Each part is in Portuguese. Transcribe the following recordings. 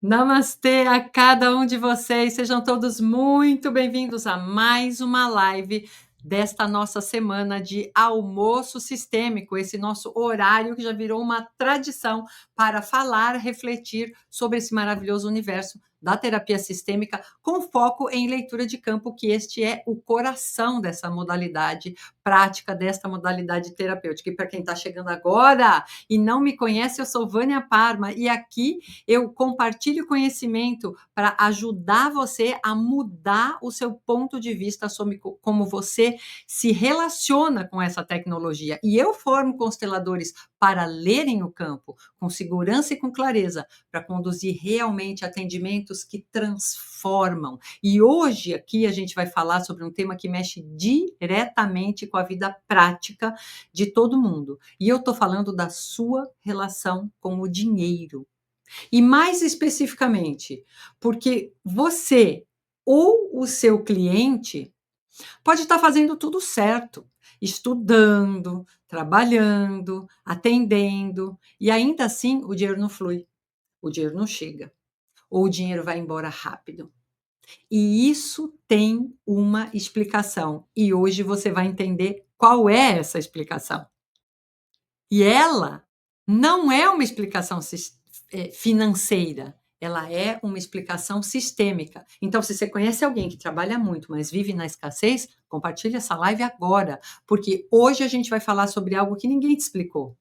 Namastê a cada um de vocês, sejam todos muito bem-vindos a mais uma live desta nossa semana de almoço sistêmico, esse nosso horário que já virou uma tradição para falar, refletir sobre esse maravilhoso universo da terapia sistêmica, com foco em leitura de campo, que este é o coração dessa modalidade prática, desta modalidade terapêutica. E para quem está chegando agora e não me conhece, eu sou Vânia Parma e aqui eu compartilho conhecimento para ajudar você a mudar o seu ponto de vista sobre como você se relaciona com essa tecnologia. E eu formo consteladores para lerem o campo com segurança e com clareza, para conduzir realmente atendimentos que transformam. E hoje aqui a gente vai falar sobre um tema que mexe diretamente com a vida prática de todo mundo. E eu estou falando da sua relação com o dinheiro. E mais especificamente, porque você ou o seu cliente pode estar fazendo tudo certo, estudando, trabalhando, atendendo, e ainda assim o dinheiro não flui, o dinheiro não chega, ou o dinheiro vai embora rápido. E isso tem uma explicação, e hoje você vai entender qual é essa explicação. E ela não é uma explicação financeira, ela é uma explicação sistêmica. Então, se você conhece alguém que trabalha muito, mas vive na escassez, compartilhe essa live agora, porque hoje a gente vai falar sobre algo que ninguém te explicou.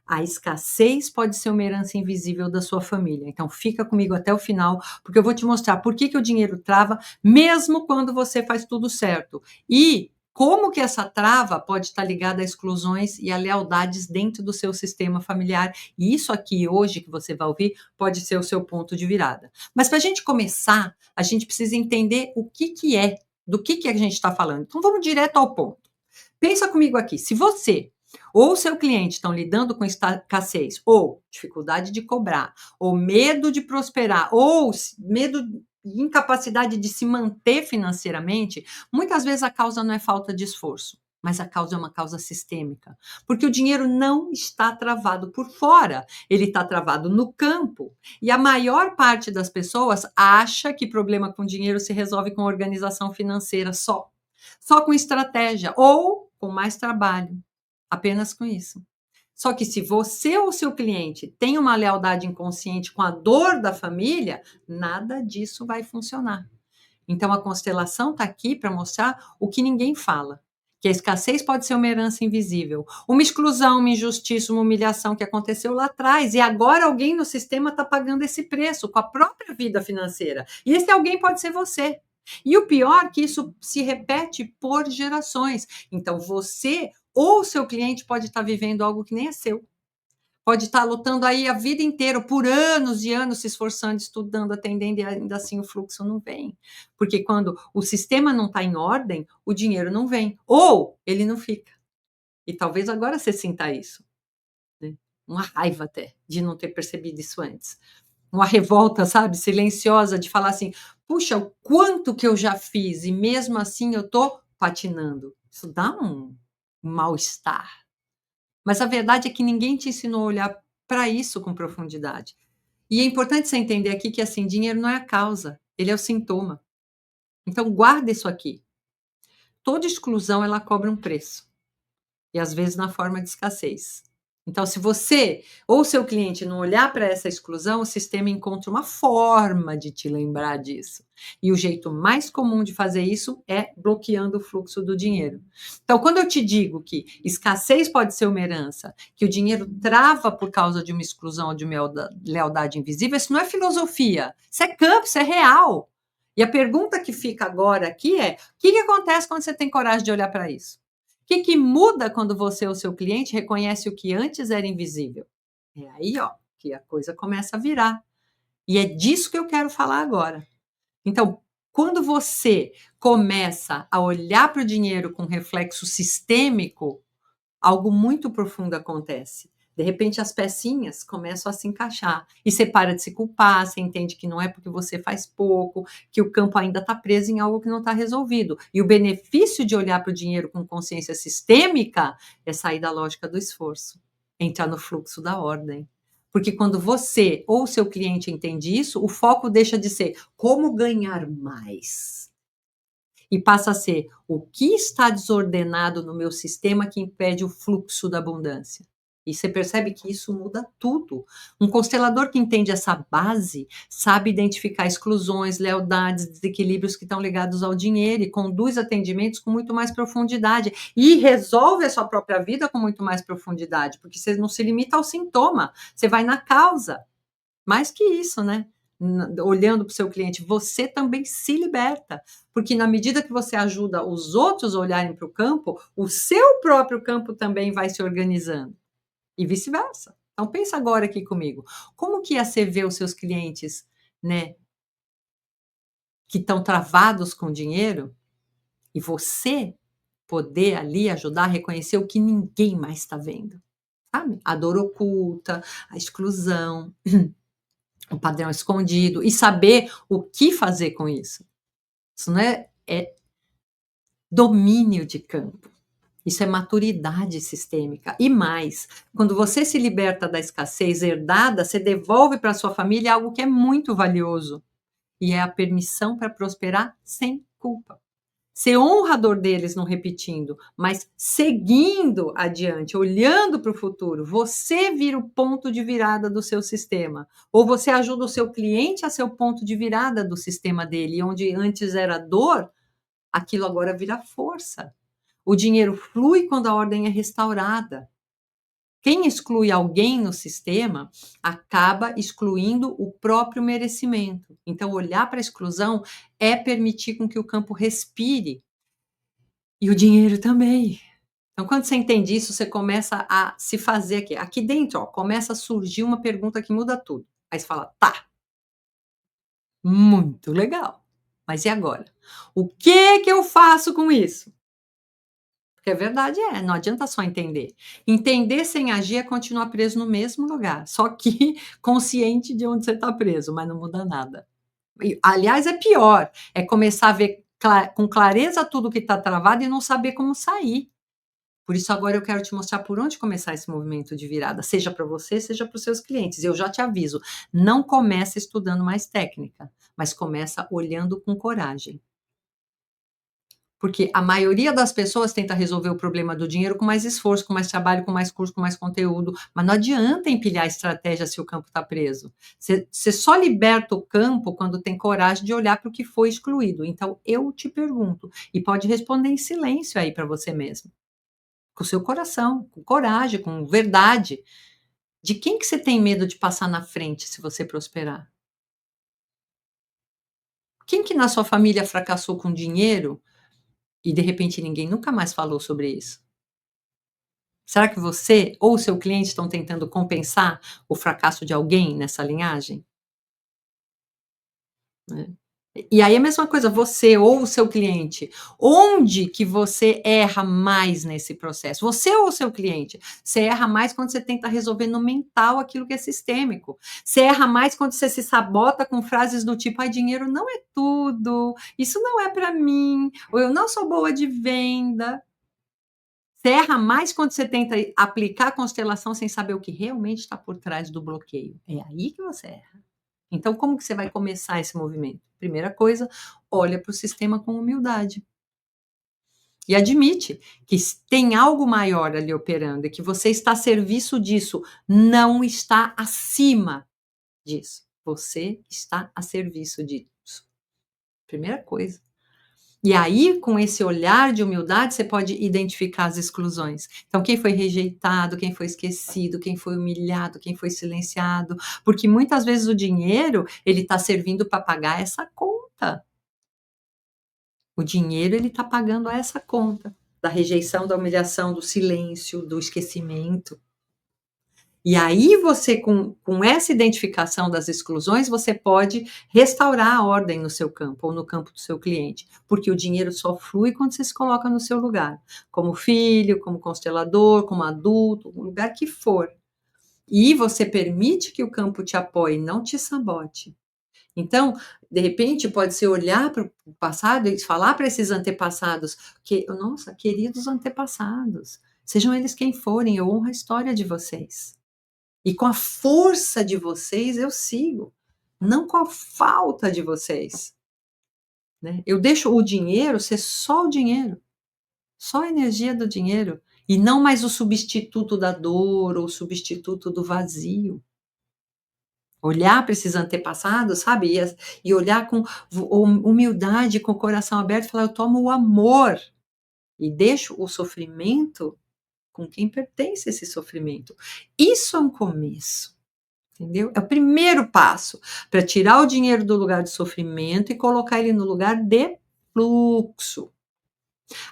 A escassez pode ser uma herança invisível da sua família. Então, fica comigo até o final, porque eu vou te mostrar por que o dinheiro trava, mesmo quando você faz tudo certo. E como que essa trava pode estar ligada a exclusões e a lealdades dentro do seu sistema familiar. E isso aqui, hoje, que você vai ouvir, pode ser o seu ponto de virada. Mas para a gente começar, a gente precisa entender o que é, do que a gente está falando. Então, vamos direto ao ponto. Pensa comigo aqui, se você ou seu cliente estão lidando com escassez, ou dificuldade de cobrar, ou medo de prosperar, ou medo e incapacidade de se manter financeiramente, muitas vezes a causa não é falta de esforço, mas a causa é uma causa sistêmica. Porque o dinheiro não está travado por fora, ele está travado no campo. E a maior parte das pessoas acha que problema com dinheiro se resolve com organização financeira só com estratégia ou com mais trabalho. Apenas com isso. Só que se você ou seu cliente tem uma lealdade inconsciente com a dor da família, nada disso vai funcionar. Então a constelação está aqui para mostrar o que ninguém fala. Que a escassez pode ser uma herança invisível, uma exclusão, uma injustiça, uma humilhação que aconteceu lá atrás e agora alguém no sistema está pagando esse preço com a própria vida financeira. E esse alguém pode ser você. E o pior é que isso se repete por gerações. Então você ou seu cliente pode estar vivendo algo que nem é seu. Pode estar lutando aí a vida inteira, por anos e anos, se esforçando, estudando, atendendo, e ainda assim o fluxo não vem. Porque quando o sistema não está em ordem, o dinheiro não vem. Ou ele não fica. E talvez agora você sinta isso. Né? Uma raiva até de não ter percebido isso antes. Uma revolta, sabe, silenciosa, de falar assim, puxa, o quanto que eu já fiz e mesmo assim eu estou patinando. Isso dá um mal-estar. Mas a verdade é que ninguém te ensinou a olhar para isso com profundidade. E é importante você entender aqui que, assim, dinheiro não é a causa, ele é o sintoma. Então guarda isso aqui. Toda exclusão, ela cobra um preço, e às vezes na forma de escassez. Então, se você ou seu cliente não olhar para essa exclusão, o sistema encontra uma forma de te lembrar disso. E o jeito mais comum de fazer isso é bloqueando o fluxo do dinheiro. Então, quando eu te digo que escassez pode ser uma herança, que o dinheiro trava por causa de uma exclusão ou de uma lealdade invisível, isso não é filosofia, isso é campo, isso é real. E a pergunta que fica agora aqui é: o que acontece quando você tem coragem de olhar para isso? O que muda quando você ou seu cliente reconhece o que antes era invisível? É aí, ó, que a coisa começa a virar. E é disso que eu quero falar agora. Então, quando você começa a olhar para o dinheiro com reflexo sistêmico, algo muito profundo acontece. De repente, as pecinhas começam a se encaixar. E você para de se culpar, você entende que não é porque você faz pouco, que o campo ainda está preso em algo que não está resolvido. E o benefício de olhar para o dinheiro com consciência sistêmica é sair da lógica do esforço, entrar no fluxo da ordem. Porque quando você ou o seu cliente entende isso, o foco deixa de ser como ganhar mais e passa a ser o que está desordenado no meu sistema que impede o fluxo da abundância. E você percebe que isso muda tudo. Um constelador que entende essa base sabe identificar exclusões, lealdades, desequilíbrios que estão ligados ao dinheiro e conduz atendimentos com muito mais profundidade e resolve a sua própria vida com muito mais profundidade, porque você não se limita ao sintoma, você vai na causa. Mais que isso, né? Olhando para o seu cliente, você também se liberta, porque na medida que você ajuda os outros a olharem para o campo, o seu próprio campo também vai se organizando e vice-versa. Então pensa agora aqui comigo, como que ia ser ver os seus clientes, né, que estão travados com dinheiro e você poder ali ajudar a reconhecer o que ninguém mais está vendo, sabe? A dor oculta, a exclusão, o padrão escondido e saber o que fazer com isso. Isso não é domínio de campo. Isso é maturidade sistêmica. E mais, quando você se liberta da escassez herdada, você devolve para sua família algo que é muito valioso. E é a permissão para prosperar sem culpa. Ser honrador deles não repetindo, mas seguindo adiante, olhando para o futuro. Você vira o ponto de virada do seu sistema. Ou você ajuda o seu cliente a ser o ponto de virada do sistema dele. E onde antes era dor, aquilo agora vira força. O dinheiro flui quando a ordem é restaurada. Quem exclui alguém no sistema acaba excluindo o próprio merecimento. Então, olhar para a exclusão é permitir com que o campo respire. E o dinheiro também. Então, quando você entende isso, você começa a se fazer aqui dentro, ó, começa a surgir uma pergunta que muda tudo. Aí você fala: "Tá, muito legal, mas e agora? O que eu faço com isso?" Porque a verdade não adianta só entender. Entender sem agir é continuar preso no mesmo lugar, só que consciente de onde você está preso, mas não muda nada. E, aliás, é pior, é começar a ver com clareza tudo que está travado e não saber como sair. Por isso agora eu quero te mostrar por onde começar esse movimento de virada, seja para você, seja para os seus clientes. Eu já te aviso, não começa estudando mais técnica, mas começa olhando com coragem. Porque a maioria das pessoas tenta resolver o problema do dinheiro com mais esforço, com mais trabalho, com mais curso, com mais conteúdo, mas não adianta empilhar estratégia se o campo está preso. Você só liberta o campo quando tem coragem de olhar para o que foi excluído. Então eu te pergunto, e pode responder em silêncio aí para você mesmo, com o seu coração, com coragem, com verdade. De quem que você tem medo de passar na frente se você prosperar? Quem que na sua família fracassou com dinheiro e de repente ninguém nunca mais falou sobre isso? Será que você ou o seu cliente estão tentando compensar o fracasso de alguém nessa linhagem? Né. E aí a mesma coisa, você ou o seu cliente, onde que você erra mais nesse processo? Você ou o seu cliente? Você erra mais quando você tenta resolver no mental aquilo que é sistêmico. Você erra mais quando você se sabota com frases do tipo: "Ai, dinheiro não é tudo, isso não é para mim", ou "Eu não sou boa de venda". Você erra mais quando você tenta aplicar a constelação sem saber o que realmente está por trás do bloqueio. É aí que você erra. Então, como que você vai começar esse movimento? Primeira coisa, olha para o sistema com humildade. E admite que tem algo maior ali operando e que você está a serviço disso, não está acima disso. Você está a serviço disso. Primeira coisa. E aí, com esse olhar de humildade, você pode identificar as exclusões. Então, quem foi rejeitado, quem foi esquecido, quem foi humilhado, quem foi silenciado, porque muitas vezes o dinheiro, ele está servindo para pagar essa conta. O dinheiro, ele está pagando essa conta, da rejeição, da humilhação, do silêncio, do esquecimento. E aí você com essa identificação das exclusões, você pode restaurar a ordem no seu campo ou no campo do seu cliente, porque o dinheiro só flui quando você se coloca no seu lugar, como filho, como constelador, como adulto, o lugar que for. E você permite que o campo te apoie, não te sabote. Então, de repente, pode ser olhar para o passado e falar para esses antepassados que: "Nossa, queridos antepassados, sejam eles quem forem, eu honro a história de vocês. E com a força de vocês eu sigo, não com a falta de vocês, né. Eu deixo o dinheiro ser só o dinheiro, só a energia do dinheiro, e não mais o substituto da dor ou o substituto do vazio. Olhar para esses antepassados, sabe, e olhar com humildade, com o coração aberto e falar: "Eu tomo o amor e deixo o sofrimento com quem pertence a esse sofrimento". Isso é um começo, entendeu? É o primeiro passo para tirar o dinheiro do lugar de sofrimento e colocar ele no lugar de fluxo.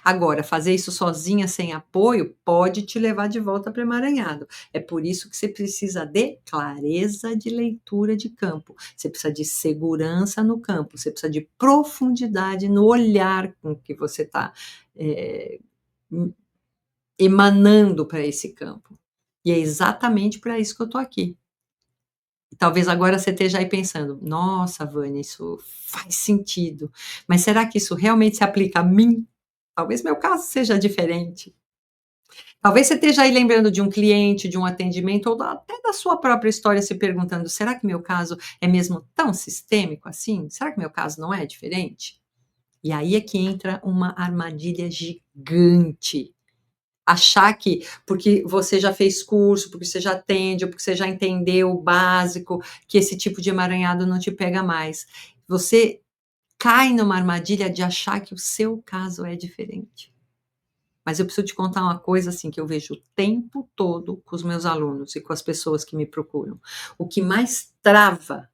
Agora, fazer isso sozinha, sem apoio, pode te levar de volta para o emaranhado. É por isso que você precisa de clareza de leitura de campo, você precisa de segurança no campo, você precisa de profundidade no olhar com que você está, eh, emanando para esse campo. E é exatamente para isso que eu estou aqui. Talvez agora você esteja aí pensando: "Nossa, Vânia, isso faz sentido, mas será que isso realmente se aplica a mim?". Talvez meu caso seja diferente. Talvez você esteja aí lembrando de um cliente, de um atendimento ou até da sua própria história se perguntando: "Será que meu caso é mesmo tão sistêmico assim? Será que meu caso não é diferente?". E aí é que entra uma armadilha gigante. Achar que porque você já fez curso, porque você já atende, ou porque você já entendeu o básico, que esse tipo de emaranhado não te pega mais. Você cai numa armadilha de achar que o seu caso é diferente. Mas eu preciso te contar uma coisa, assim, que eu vejo o tempo todo com os meus alunos e com as pessoas que me procuram. O que mais trava,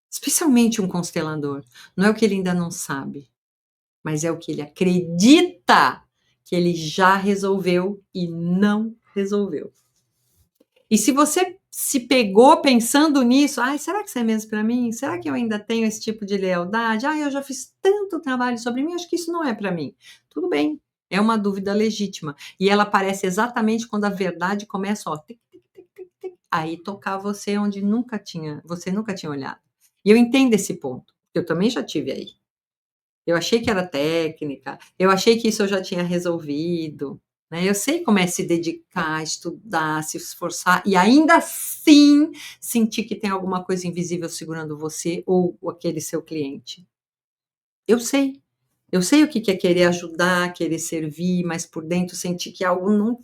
especialmente um constelador, não é o que ele ainda não sabe, mas é o que ele acredita que ele já resolveu e não resolveu. E se você se pegou pensando nisso: "Ai, será que isso é mesmo para mim? Será que eu ainda tenho esse tipo de lealdade? Ai, eu já fiz tanto trabalho sobre mim, acho que isso não é para mim". Tudo bem, é uma dúvida legítima, e ela aparece exatamente quando a verdade começa, ó, tic, tic, tic, tic, tic, aí tocar você onde você nunca tinha olhado. E eu entendo esse ponto, eu também já tive aí. Eu achei que era técnica, eu achei que isso eu já tinha resolvido, né, eu sei como é se dedicar, estudar, se esforçar e ainda assim sentir que tem alguma coisa invisível segurando você ou aquele seu cliente. Eu sei, eu sei o que é querer ajudar, querer servir, mas por dentro sentir que algo não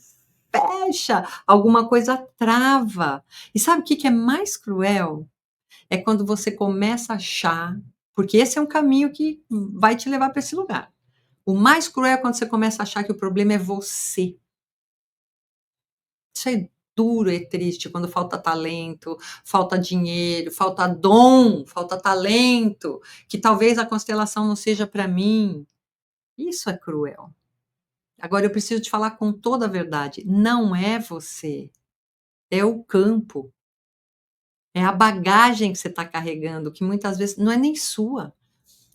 fecha, alguma coisa trava. E sabe o que é mais cruel? É quando você começa a achar, porque esse é um caminho que vai te levar para esse lugar. O mais cruel é quando você começa a achar que o problema é você. Isso é duro, é triste, quando falta talento, falta dinheiro, falta dom, falta talento, que talvez a constelação não seja para mim. Isso é cruel. Agora eu preciso te falar com toda a verdade, não é você, é o campo, é a bagagem que você está carregando, que muitas vezes não é nem sua.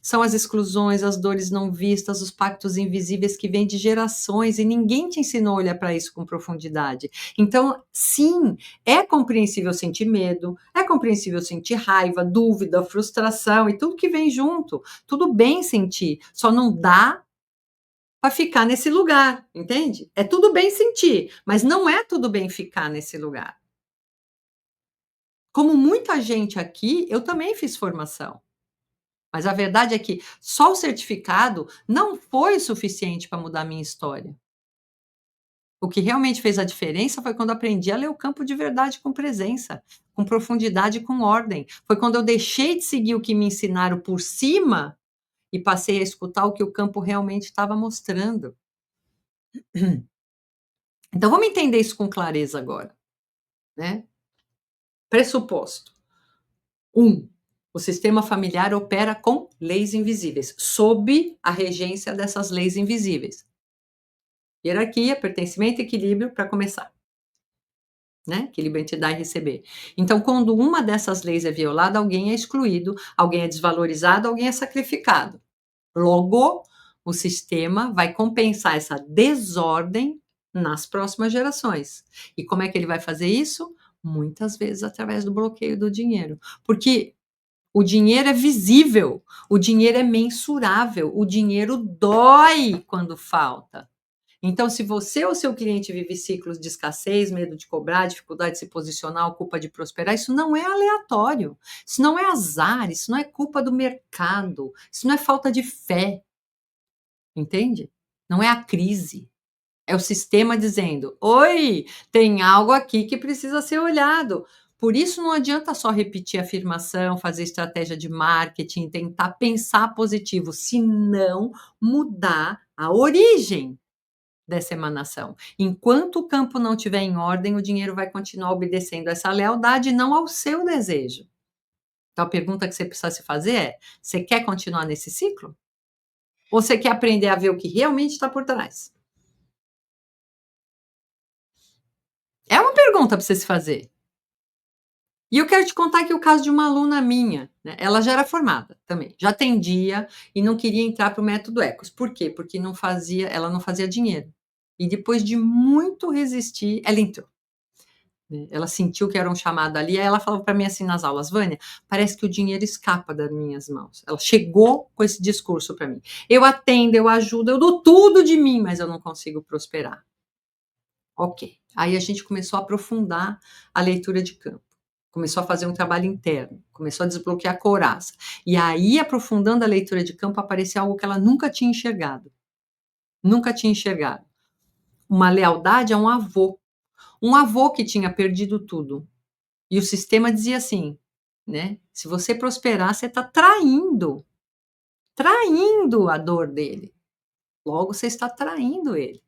São as exclusões, as dores não vistas, os pactos invisíveis que vêm de gerações e ninguém te ensinou a olhar para isso com profundidade. Então, sim, é compreensível sentir medo, é compreensível sentir raiva, dúvida, frustração e tudo que vem junto. Tudo bem sentir, só não dá para ficar nesse lugar, entende? É tudo bem sentir, mas não é tudo bem ficar nesse lugar. Como muita gente aqui, eu também fiz formação. Mas a verdade é que só o certificado não foi o suficiente para mudar a minha história. O que realmente fez a diferença foi quando aprendi a ler o campo de verdade com presença, com profundidade e com ordem. Foi quando eu deixei de seguir o que me ensinaram por cima e passei a escutar o que o campo realmente estava mostrando. Então vamos entender isso com clareza agora, né? Pressuposto. O sistema familiar opera com leis invisíveis, sob a regência dessas leis invisíveis. Hierarquia, pertencimento e equilíbrio para começar, né, equilíbrio entre dar e receber. Então, quando uma dessas leis é violada, alguém é excluído, alguém é desvalorizado, alguém é sacrificado. Logo, o sistema vai compensar essa desordem nas próximas gerações. E como é que ele vai fazer isso? Muitas vezes através do bloqueio do dinheiro, porque o dinheiro é visível, o dinheiro é mensurável, o dinheiro dói quando falta. Então, se você ou seu cliente vive ciclos de escassez, medo de cobrar, dificuldade de se posicionar, culpa de prosperar, isso não é aleatório, isso não é azar, isso não é culpa do mercado, isso não é falta de fé, entende? Não é a crise. É o sistema dizendo: oi, tem algo aqui que precisa ser olhado. Por isso não adianta só repetir a afirmação, fazer estratégia de marketing, tentar pensar positivo, se não mudar a origem dessa emanação. Enquanto o campo não estiver em ordem, o dinheiro vai continuar obedecendo a essa lealdade e não ao seu desejo. Então a pergunta que você precisa se fazer é: você quer continuar nesse ciclo? Ou você quer aprender a ver o que realmente está por trás? É uma pergunta para você se fazer. E eu quero te contar aqui o caso de uma aluna minha, né, ela já era formada também, já atendia e não queria entrar para o método Ecos. Por quê? Porque ela não fazia dinheiro. E depois de muito resistir, ela entrou, né, ela sentiu que era um chamado ali, aí ela falava para mim assim nas aulas: "Vânia, parece que o dinheiro escapa das minhas mãos". Ela chegou com esse discurso para mim: "Eu atendo, eu ajudo, eu dou tudo de mim, mas eu não consigo prosperar". Ok. Aí a gente começou a aprofundar a leitura de campo. Começou a fazer um trabalho interno, começou a desbloquear a couraça. E aí, aprofundando a leitura de campo, apareceu algo que ela nunca tinha enxergado. Nunca tinha enxergado. Uma lealdade a um avô. Um avô que tinha perdido tudo. E o sistema dizia assim, né? Se você prosperar, você está traindo. Traindo a dor dele. Logo, você está traindo ele.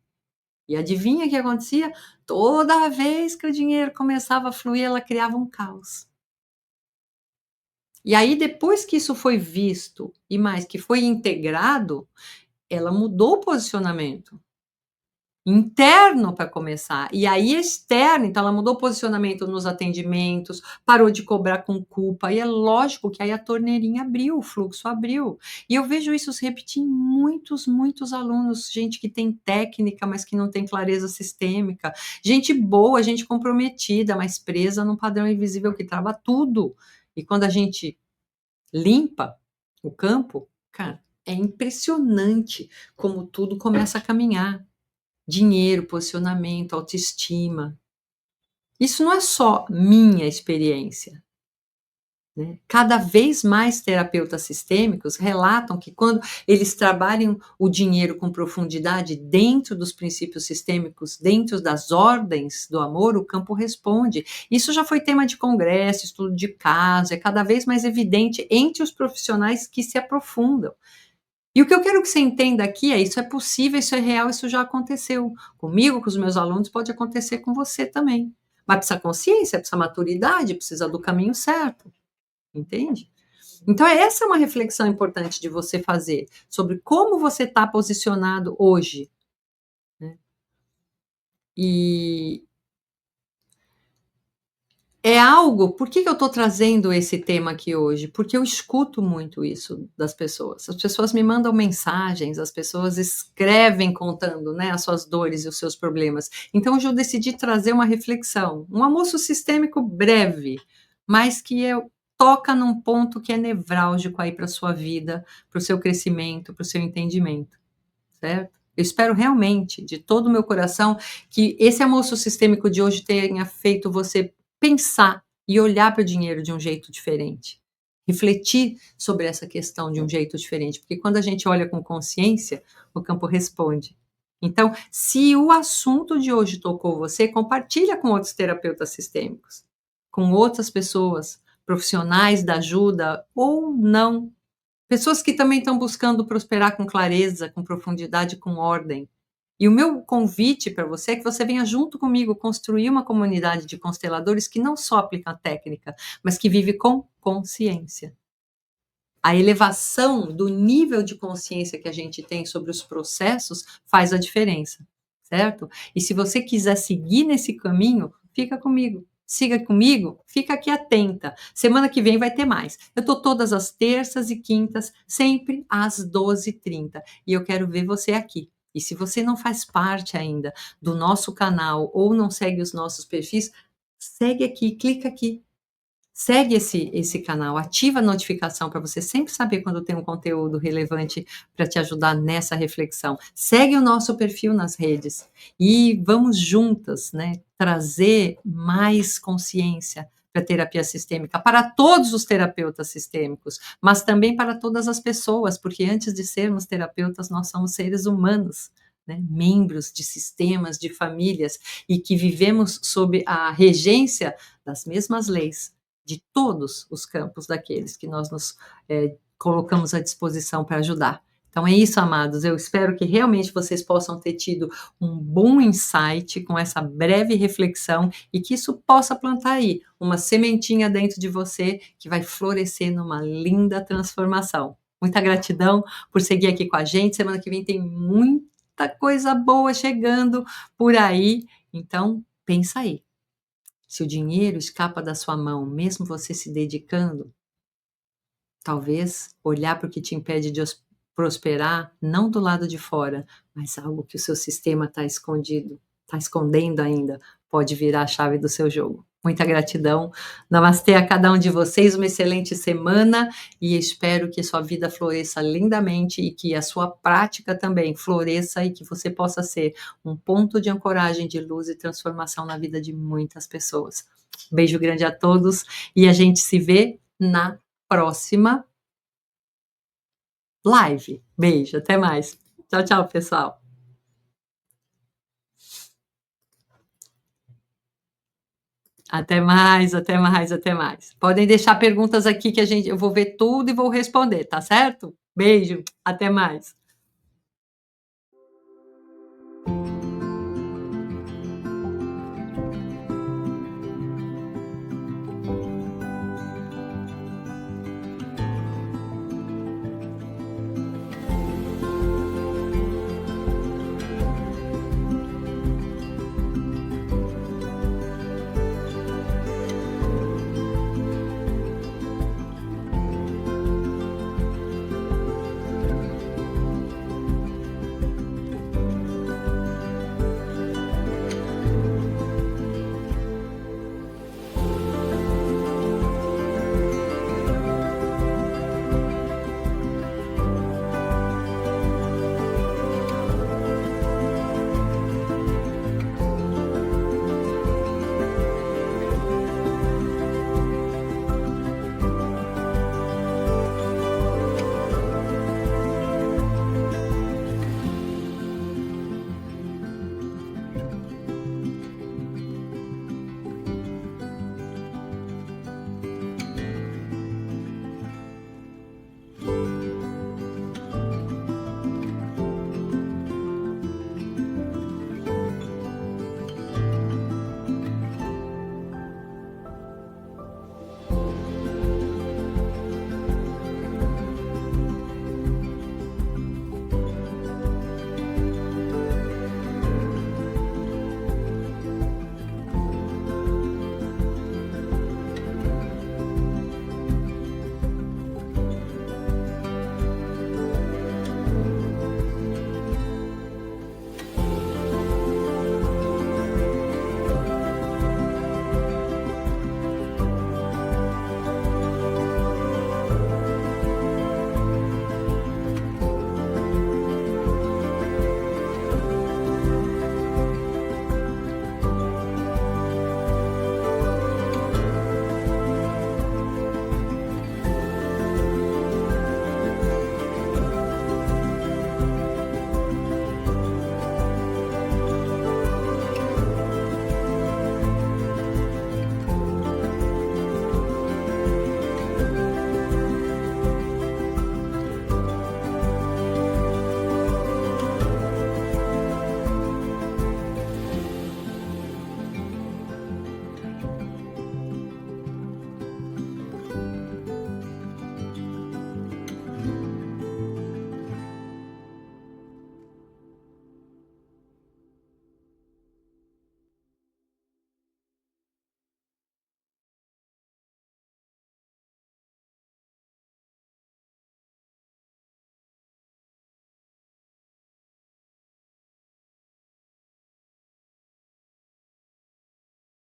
E adivinha o que acontecia? Toda vez que o dinheiro começava a fluir, ela criava um caos. E aí, depois que isso foi visto e mais que foi integrado, ela mudou o posicionamento. Interno para começar, e aí externo, então ela mudou o posicionamento nos atendimentos, parou de cobrar com culpa, e é lógico que aí a torneirinha abriu, o fluxo abriu. E eu vejo isso se repetir em muitos, muitos alunos, gente que tem técnica, mas que não tem clareza sistêmica, gente boa, gente comprometida, mas presa num padrão invisível que trava tudo. E quando a gente limpa o campo, cara, é impressionante como tudo começa a caminhar. Dinheiro, posicionamento, autoestima. Isso não é só minha experiência, né. Cada vez mais terapeutas sistêmicos relatam que quando eles trabalham o dinheiro com profundidade dentro dos princípios sistêmicos, dentro das ordens do amor, o campo responde. Isso já foi tema de congresso, estudo de caso, é cada vez mais evidente entre os profissionais que se aprofundam. E o que eu quero que você entenda aqui é: isso é possível, isso é real, isso já aconteceu. Comigo, com os meus alunos, pode acontecer com você também. Mas precisa consciência, precisa maturidade, precisa do caminho certo, entende? Então essa é uma reflexão importante de você fazer, sobre como você está posicionado hoje, né. E é algo por que eu estou trazendo esse tema aqui hoje? Porque eu escuto muito isso das pessoas. As pessoas me mandam mensagens, as pessoas escrevem contando, né, as suas dores e os seus problemas. Então hoje eu decidi trazer uma reflexão, um almoço sistêmico breve, mas que toca num ponto que é nevrálgico aí para sua vida, para o seu crescimento, para o seu entendimento, certo? Eu espero realmente, de todo o meu coração, que esse almoço sistêmico de hoje tenha feito você pensar e olhar para o dinheiro de um jeito diferente. Refletir sobre essa questão de um jeito diferente, porque quando a gente olha com consciência, o campo responde. Então, se o assunto de hoje tocou você, compartilha com outros terapeutas sistêmicos, com outras pessoas, profissionais da ajuda ou não. Pessoas que também estão buscando prosperar com clareza, com profundidade, com ordem. E o meu convite para você é que você venha junto comigo construir uma comunidade de consteladores que não só aplica a técnica, mas que vive com consciência. A elevação do nível de consciência que a gente tem sobre os processos faz a diferença, certo? E se você quiser seguir nesse caminho, fica comigo. Siga comigo, fica aqui atenta. Semana que vem vai ter mais. Eu estou todas as terças e quintas, sempre às 12h30. E eu quero ver você aqui. E se você não faz parte ainda do nosso canal ou não segue os nossos perfis, segue aqui, clica aqui. Segue esse canal, ativa a notificação para você sempre saber quando tem um conteúdo relevante para te ajudar nessa reflexão. Segue o nosso perfil nas redes e vamos juntas, né, trazer mais consciência para a terapia sistêmica, para todos os terapeutas sistêmicos, mas também para todas as pessoas, porque antes de sermos terapeutas, nós somos seres humanos, né, membros de sistemas, de famílias, e que vivemos sob a regência das mesmas leis de todos os campos daqueles que nós nos colocamos à disposição para ajudar. Então é isso, amados. Eu espero que realmente vocês possam ter tido um bom insight com essa breve reflexão e que isso possa plantar aí uma sementinha dentro de você que vai florescer numa linda transformação. Muita gratidão por seguir aqui com a gente. Semana que vem tem muita coisa boa chegando por aí. Então, pensa aí. Se o dinheiro escapa da sua mão, mesmo você se dedicando, talvez olhar para o que te impede de prosperar, não do lado de fora, mas algo que o seu sistema está escondendo ainda, pode virar a chave do seu jogo. Muita gratidão. Namastê a cada um de vocês, uma excelente semana e espero que sua vida floresça lindamente e que a sua prática também floresça e que você possa ser um ponto de ancoragem de luz e transformação na vida de muitas pessoas. Beijo grande a todos e a gente se vê na próxima live. Beijo, até mais. Tchau, tchau, pessoal. Até mais, até mais, até mais. Podem deixar perguntas aqui que eu vou ver tudo e vou responder, tá certo? Beijo, até mais.